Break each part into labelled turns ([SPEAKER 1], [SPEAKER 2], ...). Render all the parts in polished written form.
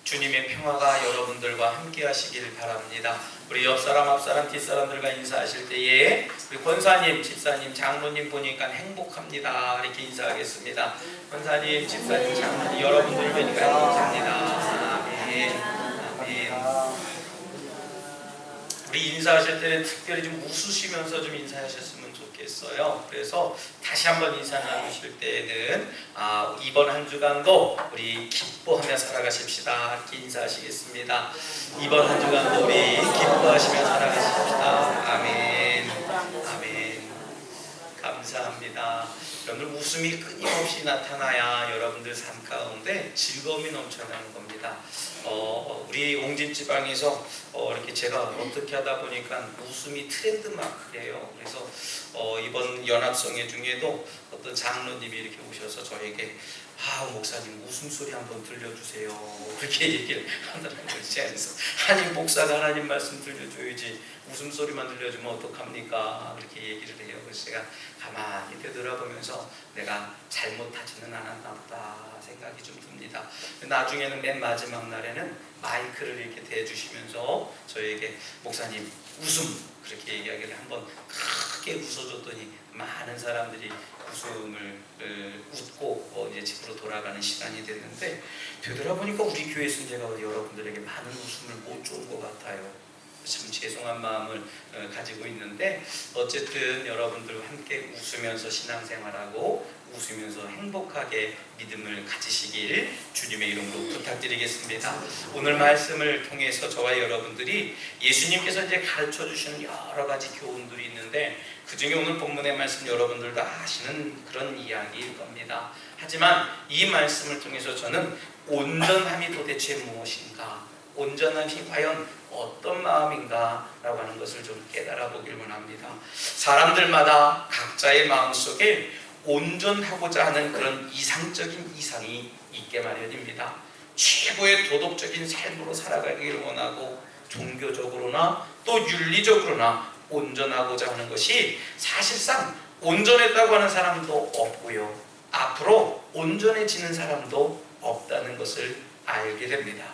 [SPEAKER 1] 주님의 평화가 여러분들과 함께 하시길 바랍니다. 우리 옆사람, 앞사람, 뒷사람들과 인사하실 때에 우리 권사님, 집사님, 장로님 보니까 행복합니다. 이렇게 인사하겠습니다. 권사님, 집사님, 장로님 여러분들 보니까 행복합니다. 아멘. 아멘. 우리 인사하실 때는 특별히 좀 웃으시면서 좀 인사하셨으면 좋겠어요. 그래서 다시 한번 인사 나누실 때에는 이번 한 주간도 우리 기뻐하며 살아가십시다. 이렇게 인사하시겠습니다. 이번 한 주간도 우리 기뻐하시며 살아가십시다. 아멘. 아멘. 감사합니다. 여러분들 웃음이 끊임없이 나타나야 여러분들 삶 가운데 즐거움이 넘쳐나는 겁니다. 우리 옹진지방에서 이렇게 제가 어떻게 하다 보니까 웃음이 트렌드 마크예요. 그래서 이번 연합성회 중에도 어떤 장로님이 이렇게 오셔서 저에게 목사님 웃음소리 한번 들려주세요. 그렇게 얘기를 하더라고요. 그래서 아니 목사가 하나님 말씀 들려줘야지 웃음소리만 들려주면 어떡합니까? 그렇게 얘기를 해요. 그래서 제가 가만히 되돌아보면서 내가 잘못하지는 않았나 보다 생각이 좀 듭니다. 나중에는 맨 마지막 날에는 마이크를 이렇게 대주시면서 저에게 목사님 웃음 그렇게 이야기를 한번 크게 웃어줬더니 많은 사람들이 웃음을 웃고 이제 집으로 돌아가는 시간이 됐는데 되돌아보니까 우리 교회에서 제가 여러분들에게 많은 웃음을 못 준 것 같아요. 참 죄송한 마음을 가지고 있는데 어쨌든 여러분들과 함께 웃으면서 신앙생활하고 웃으면서 행복하게 믿음을 가지시길 주님의 이름으로 부탁드리겠습니다. 오늘 말씀을 통해서 저와 여러분들이 예수님께서 이제 가르쳐 주시는 여러 가지 교훈들이 있는데 그 중에 오늘 본문의 말씀 여러분들도 아시는 그런 이야기일 겁니다. 하지만 이 말씀을 통해서 저는 온전함이 도대체 무엇인가, 온전함이 과연 어떤 마음인가 라고 하는 것을 좀 깨달아 보길 원합니다. 사람들마다 각자의 마음속에 온전하고자 하는 그런 이상적인 이상이 있게 마련입니다. 최고의 도덕적인 삶으로 살아가기를 원하고 종교적으로나 또 윤리적으로나 온전하고자 하는 것이 사실상 온전했다고 하는 사람도 없고요. 앞으로 온전해지는 사람도 없다는 것을 알게 됩니다.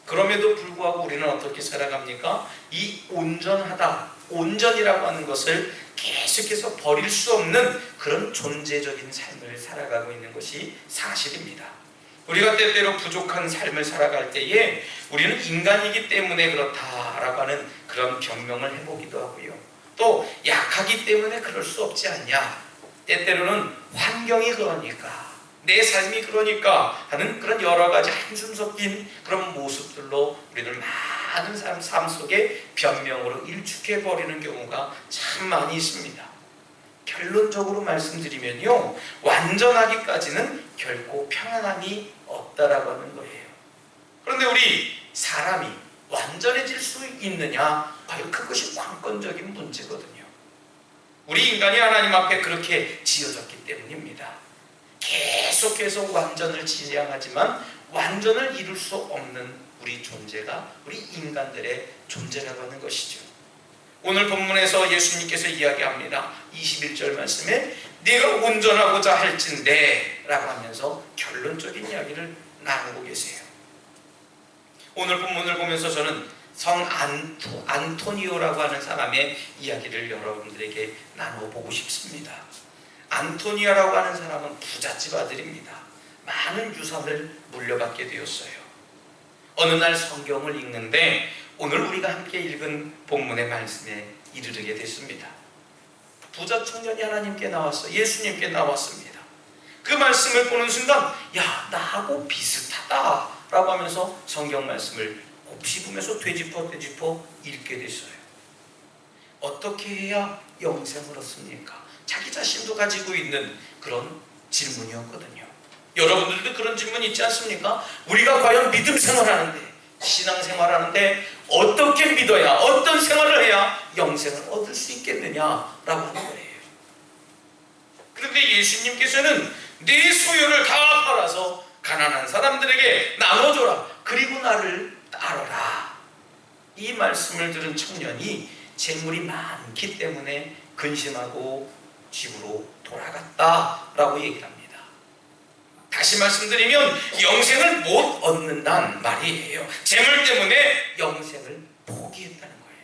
[SPEAKER 1] 그럼에도 불구하고 우리는 어떻게 살아갑니까? 이 온전하다, 온전이라고 하는 것을 계속해서 버릴 수 없는 그런 존재적인 삶을 살아가고 있는 것이 사실입니다. 우리가 때때로 부족한 삶을 살아갈 때에 우리는 인간이기 때문에 그렇다라고 하는 그런 변명을 해보기도 하고요. 또 약하기 때문에 그럴 수 없지 않냐, 때때로는 환경이 그러니까, 내 삶이 그러니까 하는 그런 여러 가지 한숨 섞인 그런 모습들로 우리들 많은 삶 속에 변명으로 일축해버리는 경우가 참 많이 있습니다. 결론적으로 말씀드리면요, 완전하기까지는 결코 평안함이 없다라고 하는 거예요. 그런데 우리 사람이 완전해질 수 있느냐, 과연 그것이 관건적인 문제거든요. 우리 인간이 하나님 앞에 그렇게 지어졌기 때문입니다. 계속해서 완전을 지향하지만 완전을 이룰 수 없는 우리 존재가 우리 인간들의 존재라고 하는 것이죠. 오늘 본문에서 예수님께서 이야기합니다. 21절 말씀에 네가 온전하고자 할진대 라고 하면서 결론적인 이야기를 나누고 계세요. 오늘 본문을 보면서 저는 성 안토니오라고 하는 사람의 이야기를 여러분들에게 나눠보고 싶습니다. 안토니아라고 하는 사람은 부잣집 아들입니다. 많은 유산을 물려받게 되었어요. 어느 날 성경을 읽는데 오늘 우리가 함께 읽은 본문의 말씀에 이르게 됐습니다. 부자 청년이 하나님께 나왔어, 예수님께 나왔습니다. 그 말씀을 보는 순간 야, 나하고 비슷하다 라고 하면서 성경 말씀을 곱씹으면서 되짚어 읽게 됐어요. 어떻게 해야 영생을 얻습니까? 자기 자신도 가지고 있는 그런 질문이었거든요. 여러분들도 그런 질문 있지 않습니까? 우리가 과연 믿음 생활하는데, 신앙 생활하는데 어떻게 믿어야, 어떤 생활을 해야 영생을 얻을 수 있겠느냐라고 하는 거예요. 그런데 예수님께서는 네 소유를 다 팔아서 가난한 사람들에게 나눠줘라, 그리고 나를 따르라. 이 말씀을 들은 청년이 재물이 많기 때문에 근심하고 집으로 돌아갔다라고 얘기합니다. 다시 말씀드리면 영생을 못 얻는다는 말이에요. 재물 때문에 영생을 포기했다는 거예요.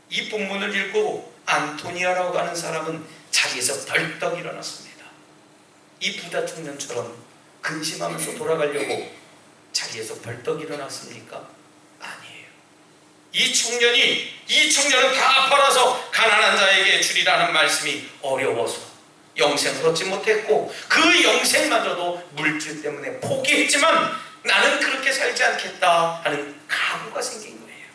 [SPEAKER 1] 이 본문을 읽고 안토니아라고 하는 사람은 자리에서 벌떡 일어났습니다. 이 부자 청년처럼 근심하면서 돌아가려고 자리에서 벌떡 일어났습니까? 아니에요. 이 청년은 다 팔아서 가난한 자에게 주리라는 말씀이 어려워서 영생을 얻지 못했고, 그 영생마저도 물질 때문에 포기했지만 나는 그렇게 살지 않겠다 하는 각오가 생긴 거예요.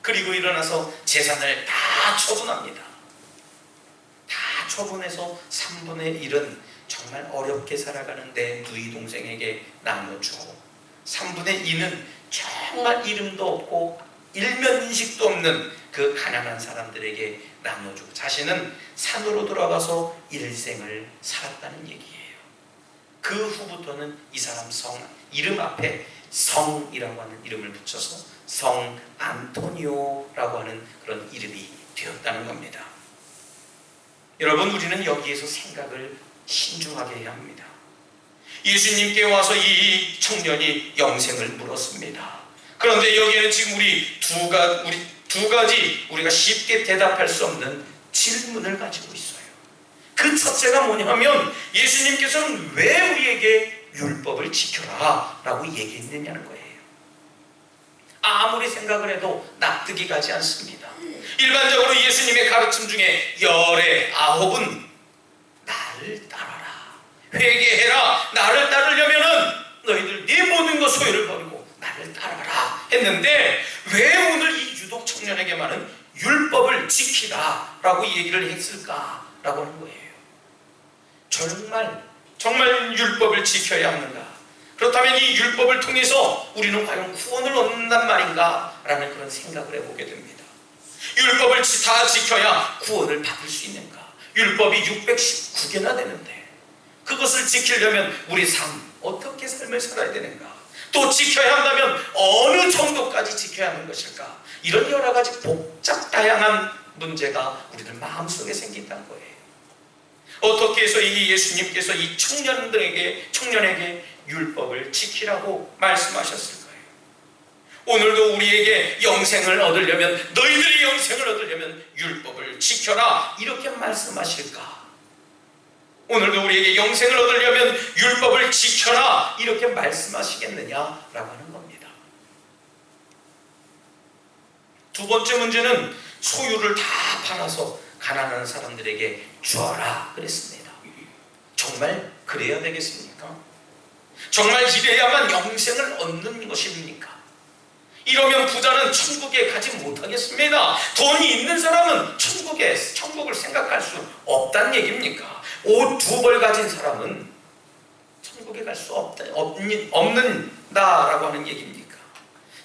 [SPEAKER 1] 그리고 일어나서 재산을 다 처분합니다. 다 처분해서 3분의 1은 정말 어렵게 살아가는데 누이 동생에게 나눠주고, 3분의 2는 정말 이름도 없고 일면 인식도 없는 그 가난한 사람들에게 나눠주고, 자신은 산으로 돌아가서 일생을 살았다는 얘기예요. 그 후부터는 이 사람 이름 앞에 성이라고 하는 이름을 붙여서 성 안토니오라고 하는 그런 이름이 되었다는 겁니다. 여러분, 우리는 여기에서 생각을 신중하게 해야 합니다. 예수님께 와서 이 청년이 영생을 물었습니다. 그런데 여기에는 지금 우리 두 가지 우리가 쉽게 대답할 수 없는 질문을 가지고 있어요. 그 첫째가 뭐냐면, 예수님께서는 왜 우리에게 율법을 지켜라 라고 얘기했느냐는 거예요. 아무리 생각을 해도 납득이 가지 않습니다. 일반적으로 예수님의 가르침 중에 열의 9은 나를 따라라, 회개해라, 나를 따르려면은 너희들 네 모든 것 소유를 버리고 나를 따라라 했는데, 왜 오늘 이 유독 청년에게만은 율법을 지키라 라고 얘기를 했을까라고 하는 거예요. 정말 율법을 지켜야 하는가? 그렇다면 이 율법을 통해서 우리는 과연 구원을 얻는단 말인가? 라는 그런 생각을 해보게 됩니다. 율법을 다 지켜야 구원을 받을 수 있는가? 율법이 619개나 되는데 그것을 지키려면 우리 삶, 어떻게 삶을 살아야 되는가? 또 지켜야 한다면 어느 정도까지 지켜야 하는 것일까? 이런 여러 가지 복잡 다양한 문제가 우리들 마음속에 생긴다는 거예요. 어떻게 해서 이 예수님께서 이 청년에게 율법을 지키라고 말씀하셨을까요? 오늘도 우리에게 영생을 얻으려면, 너희들이 영생을 얻으려면 율법을 지켜라 이렇게 말씀하실까? 오늘도 우리에게 영생을 얻으려면 율법을 지켜라 이렇게 말씀하시겠느냐라고 하는 겁니다. 두 번째 문제는 소유를 다 팔아서 가난한 사람들에게 주어라 그랬습니다. 정말 그래야 되겠습니까? 정말 이래야만 영생을 얻는 것입니까? 이러면 부자는 천국에 가지 못하겠습니다. 돈이 있는 사람은 천국을 생각할 수 없다는 얘기입니까? 옷 2벌 가진 사람은 천국에 갈 수 없는다라고 하는 얘기입니까?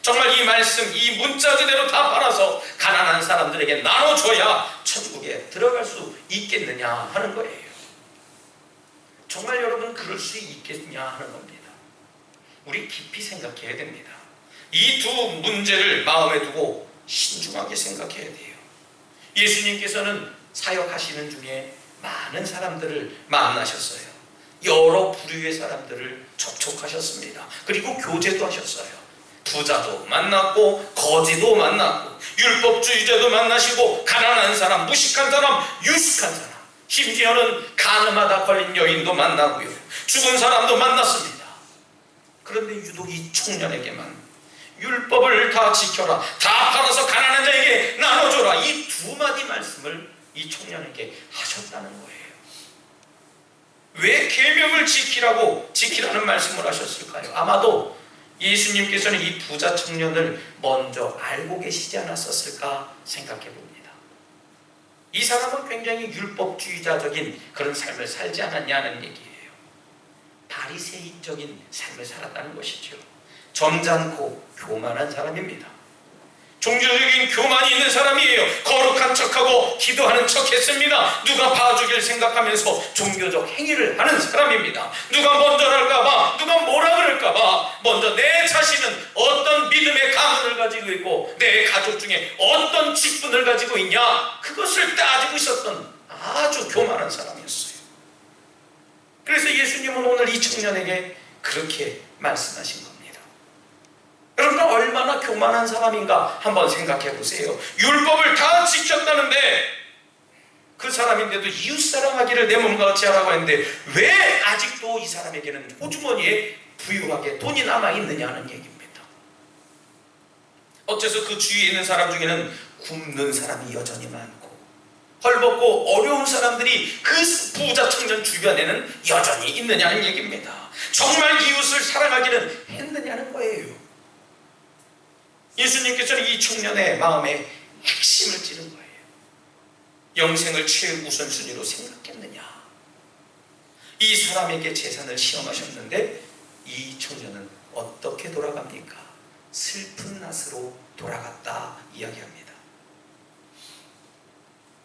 [SPEAKER 1] 정말 이 말씀, 이 문자 그대로 다 팔아서 가난한 사람들에게 나눠줘야 천국에 들어갈 수 있겠느냐 하는 거예요. 정말 여러분 그럴 수 있겠냐 하는 겁니다. 우리 깊이 생각해야 됩니다. 이 두 문제를 마음에 두고 신중하게 생각해야 돼요. 예수님께서는 사역하시는 중에 많은 사람들을 만나셨어요. 여러 부류의 사람들을 접촉하셨습니다. 그리고 교제도 하셨어요. 부자도 만났고 거지도 만났고 율법주의자도 만나시고 가난한 사람, 무식한 사람, 유식한 사람, 심지어는 간음하다 걸린 여인도 만나고요. 죽은 사람도 만났습니다. 그런데 유독 이 청년에게만 율법을 다 지켜라, 다 팔아서 가난한 자에게 나눠줘라, 이 두 마디 말씀을 이 청년에게 하셨다는 거예요. 왜 계명을 지키라는 말씀을 하셨을까요? 아마도 예수님께서는 이 부자 청년을 먼저 알고 계시지 않았었을까 생각해 봅니다. 이 사람은 굉장히 율법주의자적인 그런 삶을 살지 않았냐는 얘기예요. 바리새인적인 삶을 살았다는 것이죠. 점잖고 교만한 사람입니다. 종교적인 교만이 있는 사람이에요. 거룩한 척하고 기도하는 척했습니다. 누가 봐주길 생각하면서 종교적 행위를 하는 사람입니다. 누가 먼저 할까봐, 누가 뭐라 그럴까봐 먼저 내 자신은 어떤 믿음의 가문을 가지고 있고 내 가족 중에 어떤 직분을 가지고 있냐, 그것을 따지고 있었던 아주 교만한 사람이었어요. 그래서 예수님은 오늘 이 청년에게 그렇게 말씀하신 겁니다. 여러분, 얼마나 교만한 사람인가 한번 생각해 보세요. 율법을 다 지켰다는데, 그 사람인데도 이웃 사랑하기를 내 몸과 같이 하라고 했는데 왜 아직도 이 사람에게는 호주머니에 부유하게 돈이 남아있느냐는 얘기입니다. 어째서 그 주위에 있는 사람 중에는 굶는 사람이 여전히 많고 헐벗고 어려운 사람들이 그 부자 청년 주변에는 여전히 있느냐는 얘기입니다. 정말 이웃을 사랑하기는 했느냐는 거예요. 예수님께서는 이 청년의 마음에 핵심을 찌른 거예요. 영생을 최우선순위로 생각했느냐. 이 사람에게 재산을 시험하셨는데 이 청년은 어떻게 돌아갑니까? 슬픈 낫으로 돌아갔다 이야기합니다.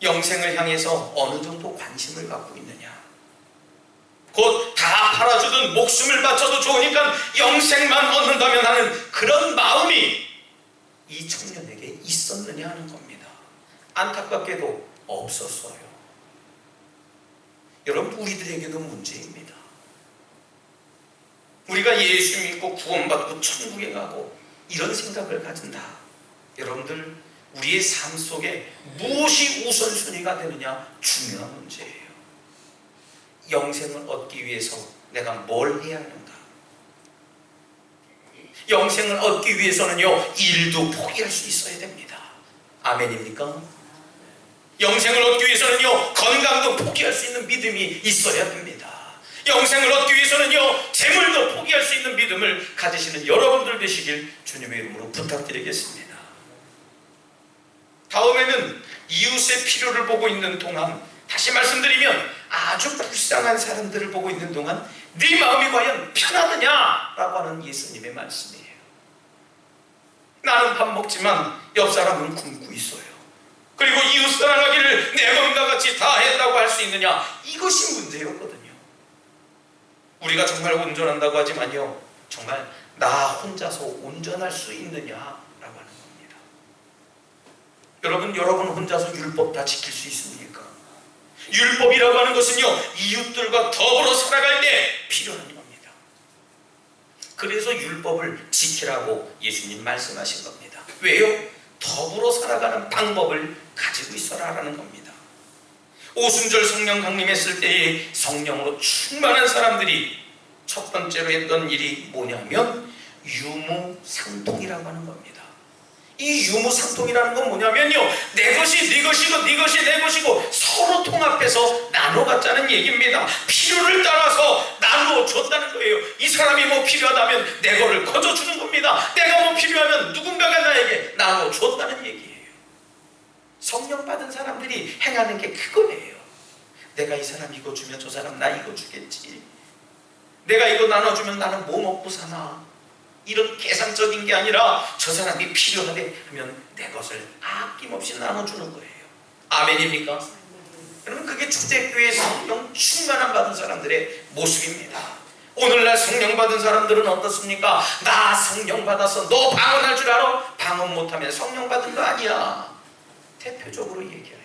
[SPEAKER 1] 영생을 향해서 어느 정도 관심을 갖고 있느냐. 곧 다 팔아주든 목숨을 바쳐도 좋으니까 영생만 얻는다면 하는 그런 마음이 이 청년에게 있었느냐 하는 겁니다. 안타깝게도 없었어요. 여러분, 우리들에게도 문제입니다. 우리가 예수 믿고 구원받고 천국에 가고 이런 생각을 가진다. 여러분들, 우리의 삶 속에 무엇이 우선순위가 되느냐 중요한 문제예요. 영생을 얻기 위해서 내가 뭘 해야 하는가? 영생을 얻기 위해서는요, 일도 포기할 수 있어야 됩니다. 아멘입니까? 영생을 얻기 위해서는요, 건강도 포기할 수 있는 믿음이 있어야 됩니다. 영생을 얻기 위해서는요, 재물도 포기할 수 있는 믿음을 가지시는 여러분들 되시길 주님의 이름으로 부탁드리겠습니다. 다음에는 이웃의 필요를 보고 있는 동안, 다시 말씀드리면 아주 불쌍한 사람들을 보고 있는 동안 네 마음이 과연 편하느냐라고 하는 예수님의 말씀이에요. 나는 밥 먹지만 옆 사람은 굶고 있어요. 그리고 이웃 사랑하기를 내 몸과 같이 다 했다고 할 수 있느냐? 이것이 문제였거든요. 우리가 정말 온전한다고 하지만요, 정말 나 혼자서 온전할 수 있느냐라고 하는 겁니다. 여러분 혼자서 율법 다 지킬 수 있습니까? 율법이라고 하는 것은요, 이웃들과 더불어 살아갈 때 필요한 겁니다. 그래서 율법을 지키라고 예수님 말씀하신 겁니다. 왜요? 더불어 살아가는 방법을 가지고 있어라라는 겁니다. 오순절 성령 강림했을 때에 성령으로 충만한 사람들이 첫 번째로 했던 일이 뭐냐면 유무상통이라고 하는 겁니다. 이 유무상통이라는 건 뭐냐면요, 내 것이 네 것이고 네 것이 내 것이고 서로 통합해서 나눠 갖자는 얘기입니다. 필요를 따라서 나누어 줬다는 거예요. 이 사람이 뭐 필요하다면 내 거를 거저주는 겁니다. 내가 뭐 필요하면 누군가가 나에게 나누어 줬다는 얘기예요. 성령 받은 사람들이 행하는 게 그거예요. 내가 이 사람 이거 주면 저 사람 나 이거 주겠지. 내가 이거 나눠주면 나는 뭐 먹고 사나. 이런 계산적인 게 아니라 저 사람이 필요하대 하면 내 것을 아낌없이 나눠주는 거예요. 아멘입니까? 여러분, 그게 초대교회 성령 충만함 받은 사람들의 모습입니다. 오늘날 성령 받은 사람들은 어떻습니까? 나 성령 받아서 너 방언할 줄 알아? 방언 못하면 성령 받은 거 아니야. 대표적으로 얘기해요.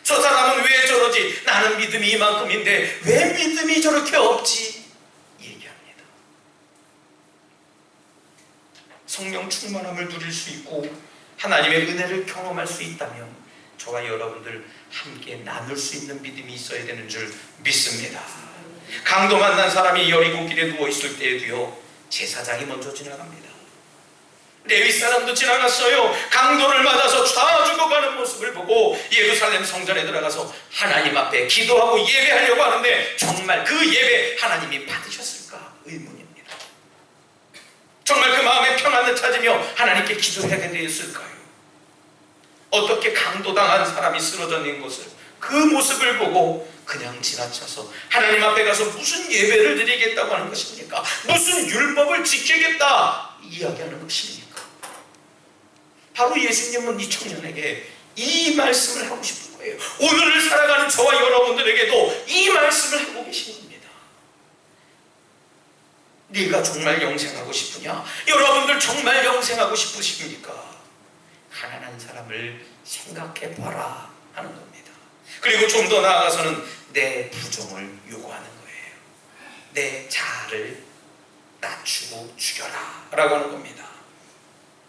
[SPEAKER 1] 저 사람은 왜 저러지? 나는 믿음이 이만큼인데 왜 믿음이 저렇게 없지? 얘기합니다. 성령 충만함을 누릴 수 있고 하나님의 은혜를 경험할 수 있다면 저와 여러분들 함께 나눌 수 있는 믿음이 있어야 되는 줄 믿습니다. 강도 만난 사람이 여리고 길에 누워있을 때에도요, 제사장이 먼저 지나갑니다. 레위 사람도 지나갔어요. 강도를 맞아서 다 죽어가는 모습을 보고 예루살렘 성전에 들어가서 하나님 앞에 기도하고 예배하려고 하는데 정말 그 예배 하나님이 받으셨을까 의문입니다. 정말 그 마음에 평안을 찾으며 하나님께 기도하게 되었을까요? 어떻게 강도당한 사람이 쓰러져 있는 것을, 그 모습을 보고 그냥 지나쳐서 하나님 앞에 가서 무슨 예배를 드리겠다고 하는 것입니까? 무슨 율법을 지키겠다 이야기하는 것입니까? 바로 예수님은 이 청년에게 이 말씀을 하고 싶은 거예요. 오늘을 살아가는 저와 여러분들에게도 이 말씀을 하고 계신 겁니다. 네가 정말 영생하고 싶으냐? 여러분들 정말 영생하고 싶으십니까? 가난한 사람을 생각해봐라 하는 겁니다. 그리고 좀 더 나아가서는 내 부정을 요구하는 거예요. 내 자아를 낮추고 죽여라 라고 하는 겁니다.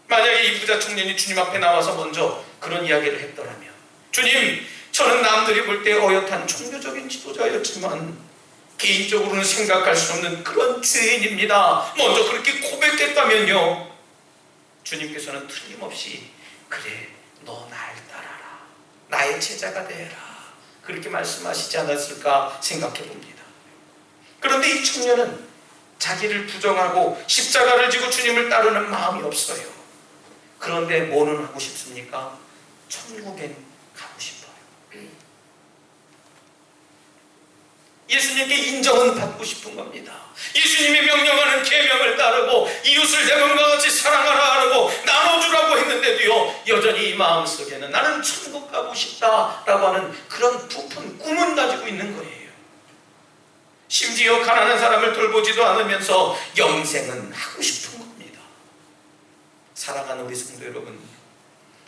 [SPEAKER 1] 만약에 이 부자 청년이 주님 앞에 나와서 먼저 그런 이야기를 했더라면, 주님, 저는 남들이 볼 때 어엿한 종교적인 지도자였지만 개인적으로는 생각할 수 없는 그런 죄인입니다, 먼저 그렇게 고백했다면요, 주님께서는 틀림없이 그래, 너 날 따라라, 나의 제자가 되라, 그렇게 말씀하시지 않았을까 생각해 봅니다. 그런데 이 청년은 자기를 부정하고 십자가를 지고 주님을 따르는 마음이 없어요. 그런데 뭐는 하고 싶습니까? 천국엔 가고 싶어요. 예수님께 인정은 받고 싶은 겁니다. 예수님이 명령하는 계명을 따르고 이웃을 내 몸과 같이 사랑하라 하고 나눠주라고 했는데도요, 여전히 이 마음속에는 나는 천국 가고 싶다라고 하는 그런 부푼 꿈은 가지고 있는 거예요. 심지어 가난한 사람을 돌보지도 않으면서 영생은 하고 싶은 겁니다. 사랑하는 우리 성도 여러분,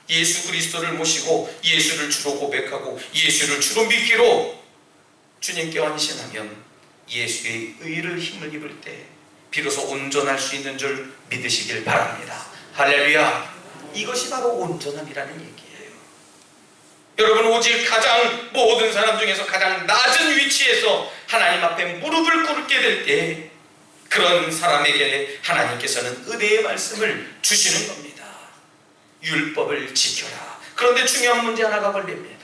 [SPEAKER 1] 예수 그리스도를 모시고 예수를 주로 고백하고 예수를 주로 믿기로 주님께 헌신하면 예수의 의를 힘을 입을 때 비로소 온전할 수 있는 줄 믿으시길 바랍니다. 할렐루야. 이것이 바로 온전함이라는 얘기예요. 여러분, 오직 가장 모든 사람 중에서 가장 낮은 위치에서 하나님 앞에 무릎을 꿇게 될 때 그런 사람에게 하나님께서는 은혜의 말씀을 주시는 겁니다. 율법을 지켜라. 그런데 중요한 문제 하나가 걸립니다.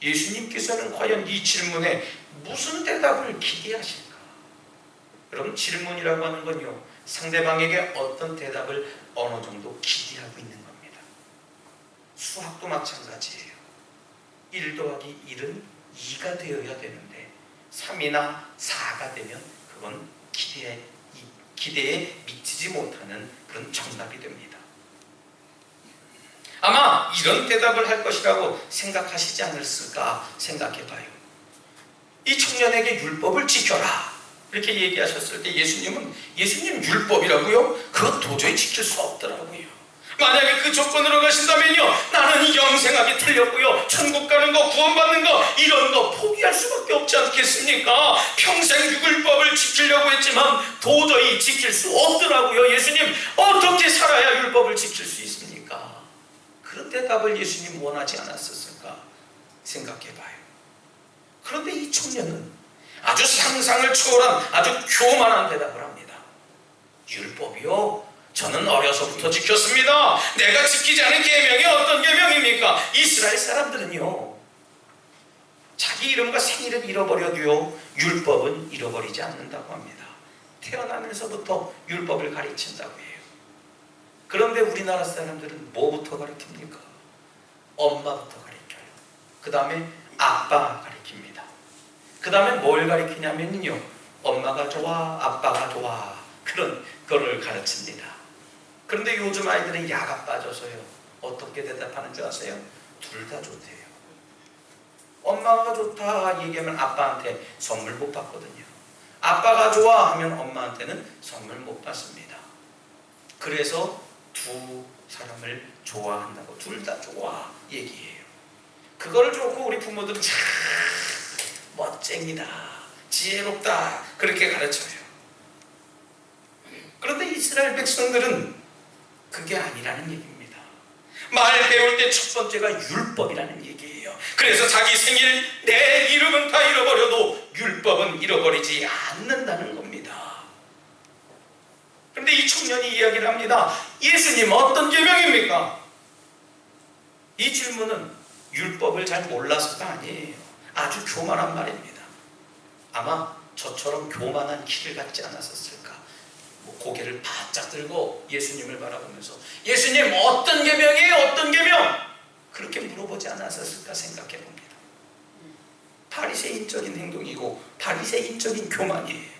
[SPEAKER 1] 예수님께서는 과연 이 질문에 무슨 대답을 기대하실까? 여러분, 질문이라고 하는 건요, 상대방에게 어떤 대답을 어느 정도 기대하고 있는 겁니다. 수학도 마찬가지예요. 1 더하기 1은 2가 되어야 되는데 3이나 4가 되면 그건 기대에 미치지 못하는 그런 정답이 됩니다. 아마 이런 대답을 할 것이라고 생각하시지 않았을까 생각해봐요. 이 청년에게 율법을 지켜라 이렇게 얘기하셨을 때 예수님 율법이라고요? 그거 도저히 지킬 수 없더라고요. 만약에 그 조건으로 가신다면요, 나는 이 영생하기 틀렸고요, 천국 가는 거, 구원받는 거, 이런 거 포기할 수밖에 없지 않겠습니까? 평생 율법을 지키려고 했지만 도저히 지킬 수 없더라고요. 예수님, 어떻게 살아야 율법을 지킬 수 있습니까? 그런 대답을 예수님 원하지 않았었을까 생각해봐요. 그런데 이 청년은 아주 상상을 초월한 아주 교만한 대답을 합니다. 율법이요? 저는 어려서부터 지켰습니다. 내가 지키지 않은 계명이 어떤 계명입니까? 이스라엘 사람들은요, 자기 이름과 생일을 잃어버려도요, 율법은 잃어버리지 않는다고 합니다. 태어나면서부터 율법을 가르친다고 해요. 그런데 우리나라 사람들은 뭐부터 가르칩니까? 엄마부터 가르쳐요. 그 다음에 아빠 가르칩니다. 그 다음에 뭘 가르치냐면요, 엄마가 좋아, 아빠가 좋아, 그런 거를 가르칩니다. 그런데 요즘 아이들은 야가 빠져서요, 어떻게 대답하는 줄 아세요? 둘 다 좋대요. 엄마가 좋다 얘기하면 아빠한테 선물 못 받거든요. 아빠가 좋아 하면 엄마한테는 선물 못 받습니다. 그래서 두 사람을 좋아한다고, 둘 다 좋아 얘기해요. 그걸 좋고 우리 부모들은 참 멋쟁이다, 지혜롭다, 그렇게 가르쳐요. 그런데 이스라엘 백성들은 그게 아니라는 얘기입니다. 말 배울 때 첫 번째가 율법이라는 얘기예요. 그래서 자기 생일, 내 이름은 다 잃어버려도 율법은 잃어버리지 않는다는 겁니다. 그런데 이 청년이 이야기를 합니다. 예수님, 어떤 계명입니까? 이 질문은 율법을 잘 몰라서가 아니에요. 아주 교만한 말입니다. 아마 저처럼 교만한 키를 갖지 않았었을까? 고개를 바짝 들고 예수님을 바라보면서 예수님, 어떤 계명이에요? 어떤 계명? 그렇게 물어보지 않았었을까 생각해 봅니다. 바리새인적인 행동이고 바리새인적인 교만이에요.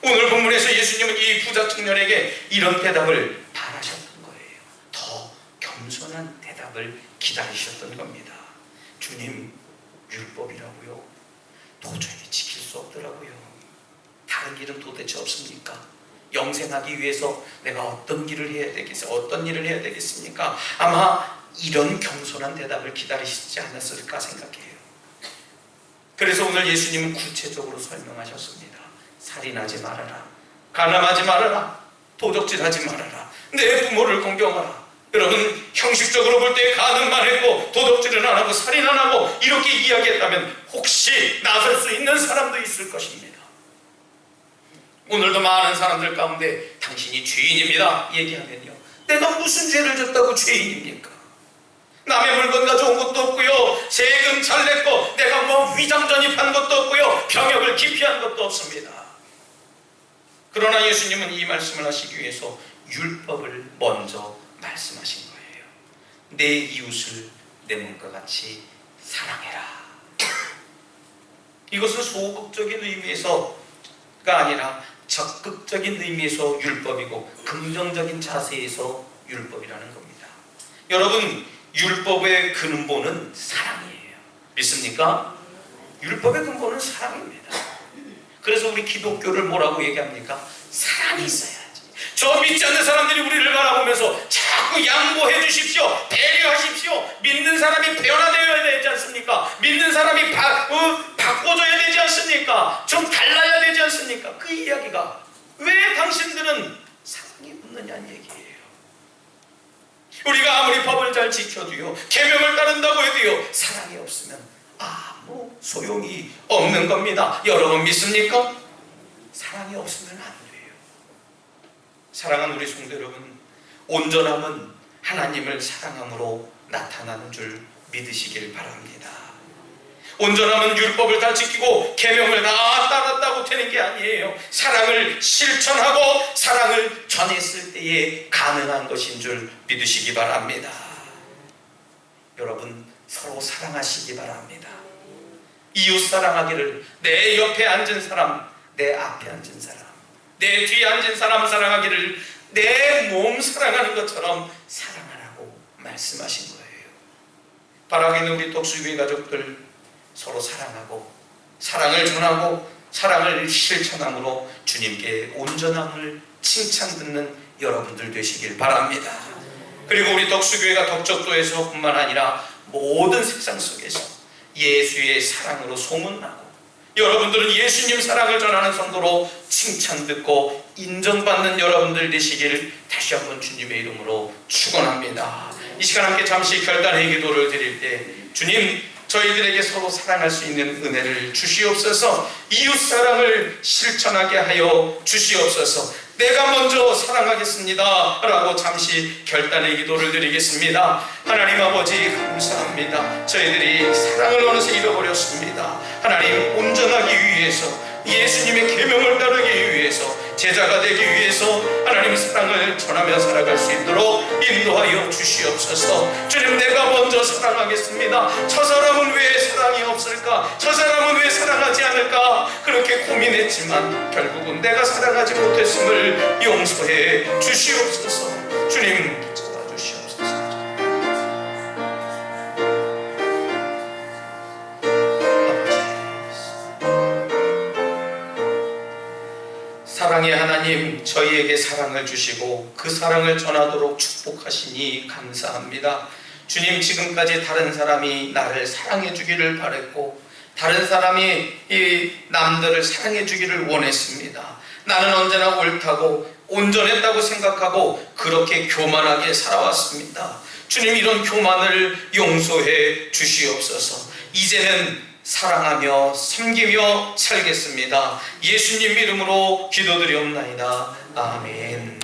[SPEAKER 1] 오늘 본문에서 예수님은 이 부자 청년에게 이런 대답을 바라셨던 거예요. 더 겸손한 대답을 기다리셨던 겁니다. 주님, 율법이라고요? 도저히 지킬 수 없더라고요. 다른 길은 도대체 없습니까? 영생하기 위해서 내가 어떤 일을 해야 되겠습니까? 아마 이런 겸손한 대답을 기다리시지 않았을까 생각해요. 그래서 오늘 예수님은 구체적으로 설명하셨습니다. 살인하지 말아라, 간음하지 말아라, 도적질하지 말아라, 내 부모를 공경하라. 여러분, 형식적으로 볼 때 간음만 했고 도덕질은 안 하고 살인 안 하고 이렇게 이야기했다면 혹시 나설 수 있는 사람도 있을 것입니다. 오늘도 많은 사람들 가운데 당신이 죄인입니다 얘기하면요, 내가 무슨 죄를 졌다고 죄인입니까? 남의 물건 가져온 것도 없고요, 세금 잘 냈고 내가 뭐 위장 전입한 것도 없고요, 병역을 기피한 것도 없습니다. 그러나 예수님은 이 말씀을 하시기 위해서 율법을 먼저 말씀하신 거예요. 내 이웃을 내 몸과 같이 사랑해라. 이것은 소극적인 의미에서가 아니라 적극적인 의미에서 율법이고 긍정적인 자세에서 율법이라는 겁니다. 여러분, 율법의 근본은 사랑이에요. 믿습니까? 율법의 근본은 사랑입니다. 그래서 우리 기독교를 뭐라고 얘기합니까? 사랑이 있어야지. 저 믿지 않는 사람들이 우리를 바라보면서 자꾸 양보해 주십시오, 배려하십시오, 믿는 사람이 변화되어야 되지 않습니까? 믿는 사람이 바꿔줘야 되지 않습니까? 좀 달라야 되지 않습니까? 그 이야기가 왜 당신들은 사랑이 없느냐는 얘기예요. 우리가 아무리 법을 잘 지켜도요, 계명을 따른다고 해도요, 사랑이 없으면 아무 소용이 없는 겁니다. 여러분 믿습니까? 사랑이 없으면 안 돼요. 사랑하는 우리 성도 여러분, 온전함은 하나님을 사랑함으로 나타나는 줄 믿으시길 바랍니다. 온전함은 율법을 다 지키고 계명을 다 따랐다고 되는 게 아니에요. 사랑을 실천하고 사랑을 전했을 때에 가능한 것인 줄 믿으시기 바랍니다. 여러분, 서로 사랑하시기 바랍니다. 이웃 사랑하기를, 내 옆에 앉은 사람, 내 앞에 앉은 사람, 내 뒤에 앉은 사람 사랑하기를 내 몸 사랑하는 것처럼 사랑하라고 말씀하신 거예요. 바라기는 우리 독수교회 가족들 서로 사랑하고 사랑을 전하고 사랑을 실천함으로 주님께 온전함을 칭찬 듣는 여러분들 되시길 바랍니다. 그리고 우리 독수교회가 덕적도에서 뿐만 아니라 모든 세상 속에서 예수의 사랑으로 소문나고 여러분들은 예수님 사랑을 전하는 성도로 칭찬 듣고 인정받는 여러분들 되시기를 다시 한번 주님의 이름으로 축원합니다. 이 시간 함께 잠시 결단의 기도를 드릴 때, 주님, 저희들에게 서로 사랑할 수 있는 은혜를 주시옵소서. 이웃 사랑을 실천하게 하여 주시옵소서. 내가 먼저 사랑하겠습니다 라고 잠시 결단의 기도를 드리겠습니다. 하나님 아버지, 감사합니다. 저희들이 사랑을 어느새 잃어버렸습니다. 하나님, 온전하기 위해서, 예수님의 계명을 따르기 위해서, 제자가 되기 위해서 하나님 사랑을 전하며 살아갈 수 있도록 인도하여 주시옵소서. 주님, 내가 먼저 사랑하겠습니다. 저 사람은 왜 사랑이 없을까? 저 사람은 왜 사랑하지 않을까? 그렇게 고민했지만 결국은 내가 사랑하지 못했음을 용서해 주시옵소서. 주님, 잡아주시옵소서. 사랑의 하나님, 저희에게 사랑을 주시고 그 사랑을 전하도록 축복하시니 감사합니다. 주님, 지금까지 다른 사람이 나를 사랑해 주기를 바랬고 다른 사람이 이 남들을 사랑해 주기를 원했습니다. 나는 언제나 옳다고 온전했다고 생각하고 그렇게 교만하게 살아왔습니다. 주님, 이런 교만을 용서해 주시옵소서. 이제는 사랑하며 섬기며 살겠습니다. 예수님 이름으로 기도드리옵나이다. 아멘.